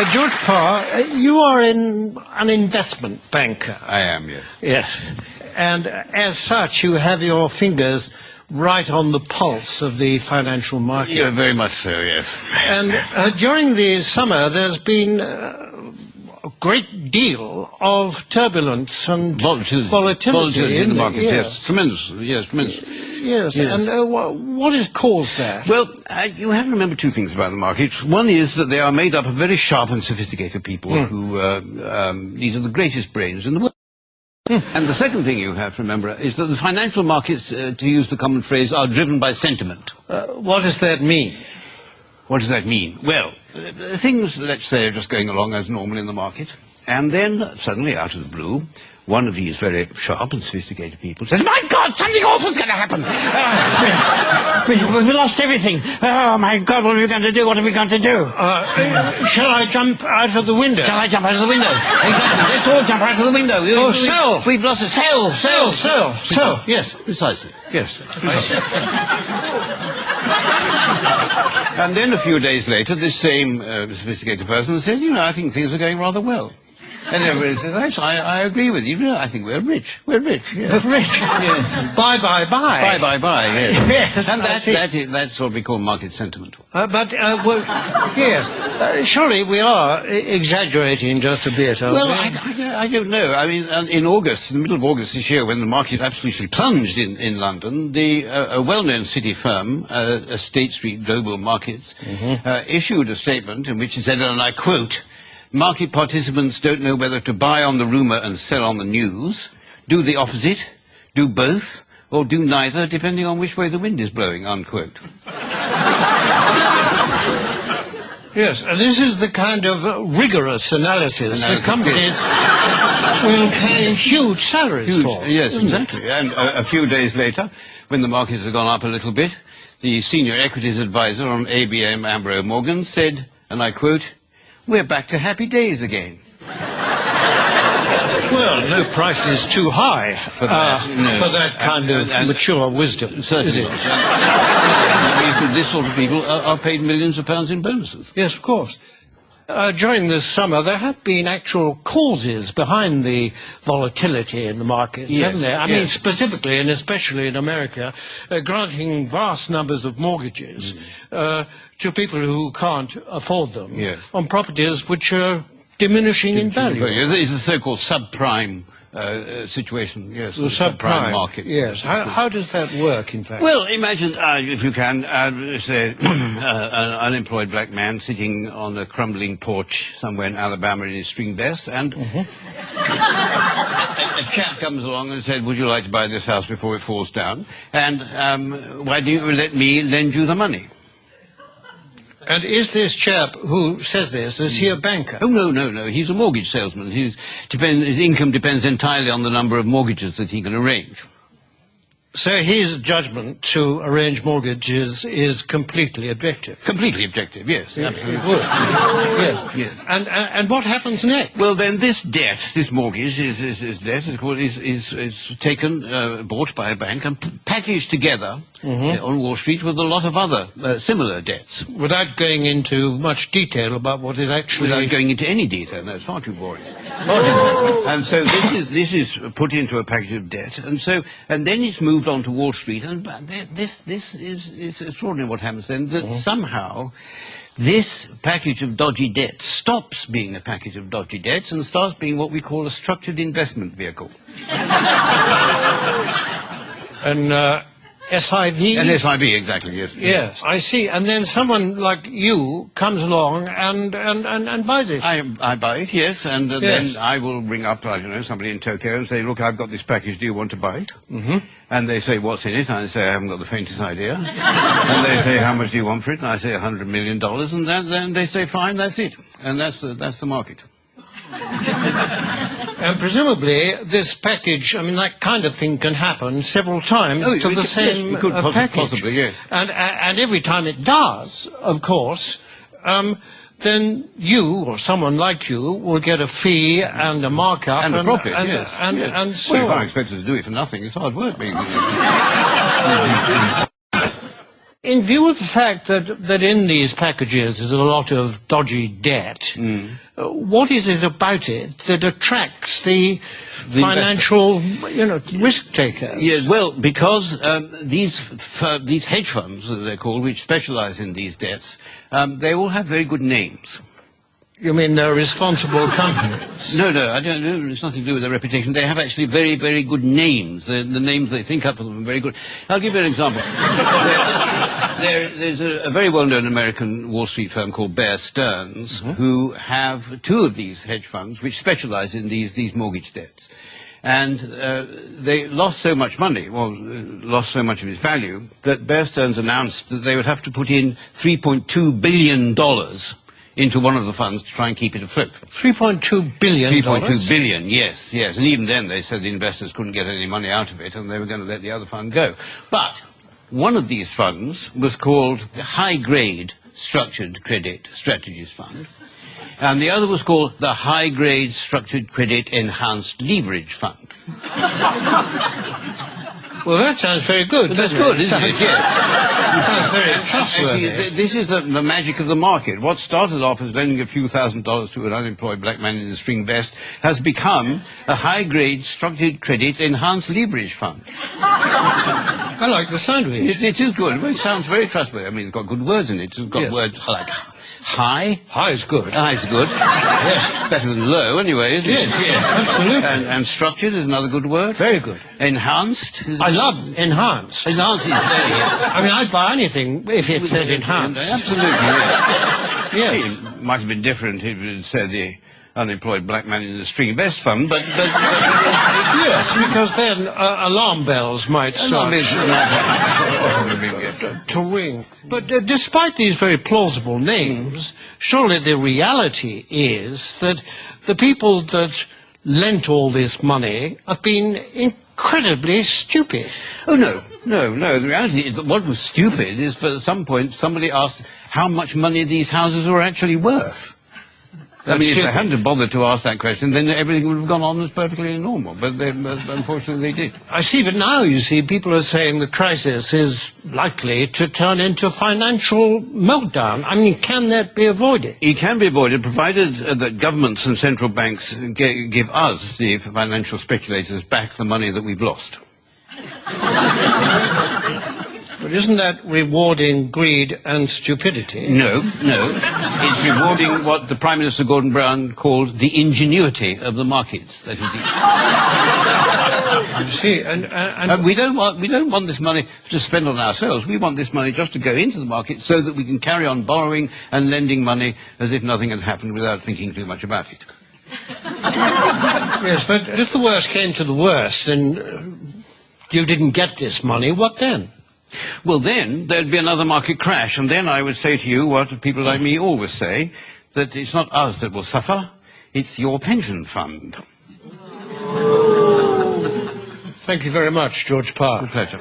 George Parr, you are an investment banker. I am, yes. Yes. And as such, you have your fingers right on the pulse of the financial market. Yeah, very much so, yes. And during the summer, there's been a great deal of turbulence and volatility in the markets. Yes, tremendous. Yes, tremendous. Yes. And what has caused that? Well, you have to remember two things about the markets. One is that they are made up of very sharp and sophisticated people who, these are the greatest brains in the world. And the second thing you have to remember is that the financial markets, to use the common phrase, are driven by sentiment. What does that mean? What does that mean? Well, things, let's say, are just going along as normal in the market, and then suddenly, out of the blue, one of these very sharp and sophisticated people says, "My God, something awful's going to happen! We've lost everything! Oh, my God, what are we going to do? What are we going to do? Shall I jump out of the window? Shall I jump out of the window? Exactly, let's all jump out of the window. Sell! We've lost it. Sell! Yes. Precisely. Yes. And then a few days later, this same sophisticated person says, I think things are going rather well. And everybody says, I agree with you. I think we're rich. We're rich. Yes. We're rich. Yes. Bye. Yes. Yes. And that's what we call market sentiment. Yes. Surely we are exaggerating just a bit, aren't we? I don't know. I mean, in August, in the middle of August this year, when the market absolutely plunged in London, a well-known city firm, State Street Global Markets, issued a statement in which it said, and I quote, "Market participants don't know whether to buy on the rumour and sell on the news, do the opposite, do both, or do neither, depending on which way the wind is blowing," unquote. Yes, and this is the kind of rigorous analysis that companies will pay huge salaries for. Yes, exactly. And a few days later, when the market had gone up a little bit, the senior equities advisor on ABM Ambrose Morgan said, and I quote, "We're back to happy days again." Well, no price is too high for that kind of mature wisdom, certainly. Is it? This sort of people are paid millions of pounds in bonuses. Yes, of course. During this summer, there have been actual causes behind the volatility in the markets, haven't there? I mean, specifically and especially in America, granting vast numbers of mortgages to people who can't afford them on properties which are diminishing in value. It's the so-called subprime situation, yes. The subprime market. Yes. How does that work, in fact? Well, imagine, if you can, say, an unemployed black man sitting on a crumbling porch somewhere in Alabama in his string vest, and a chap comes along and said, "Would you like to buy this house before it falls down? And why don't you let me lend you the money?" And is this chap who says this, is he a banker? Oh, no. He's a mortgage salesman. His income depends entirely on the number of mortgages that he can arrange. So his judgment to arrange mortgages is completely objective? Completely objective, yes, absolutely. It would. Yes. And what happens next? Well, then this debt, this mortgage, is taken, bought by a bank and packaged together on Wall Street with a lot of other similar debts. Without going into much detail about what is actually... Without going into any detail, no, it's far too boring. And so this is put into a package of debt, and then it's moved on to Wall Street, and it's extraordinary what happens then, that somehow this package of dodgy debts stops being a package of dodgy debts and starts being what we call a structured investment vehicle. An SIV? An SIV, exactly, yes. Yes, I see. And then someone like you comes along and buys it. I buy it, yes, and then I will ring up, I don't know, somebody in Tokyo and say, "Look, I've got this package, do you want to buy it?" And they say, "What's in it?" And I say, "I haven't got the faintest idea." And they say, "How much do you want for it?" And I say, $100 million, and then they say, "Fine, that's it." And that's the market. And presumably this package, I mean, that kind of thing can happen several times to the same package. Possibly, yes. And every time it does, of course, then you, or someone like you, will get a fee and a markup. And a profit, and so well, you can't expect us to do it for nothing. It's hard work being in view of the fact that in these packages is a lot of dodgy debt, what is it about it that attracts the financial, risk takers? Yes, well, because these hedge funds, as they're called, which specialize in these debts, they all have very good names. You mean they're responsible companies? No, I don't know. It's nothing to do with their reputation. They have actually very, very good names. The names they think up for them are very good. I'll give you an example. There's a very well-known American Wall Street firm called Bear Stearns, who have two of these hedge funds which specialize in these mortgage debts. And they lost so much money, lost so much of its value, that Bear Stearns announced that they would have to put in $3.2 billion into one of the funds to try and keep it afloat. $3.2 billion? $3.2 billion, yes. And even then they said the investors couldn't get any money out of it and they were going to let the other fund go. But one of these funds was called the High Grade Structured Credit Strategies Fund, and the other was called the High Grade Structured Credit Enhanced Leverage Fund. Well, that sounds very good. That's good, isn't it? It sounds very trustworthy. Actually, this is the magic of the market. What started off as lending a few $1,000s to an unemployed black man in a string vest has become a high-grade structured credit enhanced leverage fund. I like the sound of it. It is good. It sounds very trustworthy. I mean, it's got good words in it. It's got words like high. High is good. High is good. Yes. Better than low, anyway, isn't it? Yes, absolutely. And structured is another good word. Very good. Enhanced is... I love enhanced. Enhanced is very good. I mean, I'd buy anything if it said enhanced. Absolutely, yes. Yes. It might have been different if it said the unemployed black man in the string vest fund, but yes, because then alarm bells might start to ring. But despite these very plausible names, surely the reality is that the people that lent all this money have been incredibly stupid. Oh, no. The reality is that what was stupid is, at some point, somebody asked how much money these houses were actually worth. I mean, if they hadn't bothered to ask that question, then everything would have gone on as perfectly normal. But unfortunately, they did. I see, but now, you see, people are saying the crisis is likely to turn into financial meltdown. I mean, can that be avoided? It can be avoided, provided that governments and central banks give us, the financial speculators, back the money that we've lost. But isn't that rewarding greed and stupidity? No. It's rewarding what the Prime Minister Gordon Brown called the ingenuity of the markets that he did. I see. And we don't want this money to spend on ourselves. We want this money just to go into the market so that we can carry on borrowing and lending money as if nothing had happened without thinking too much about it. Yes, but if the worst came to the worst and you didn't get this money, what then? Well, then there'd be another market crash, and then I would say to you what people like me always say, that it's not us that will suffer, it's your pension fund. Thank you very much, George Parr. My pleasure.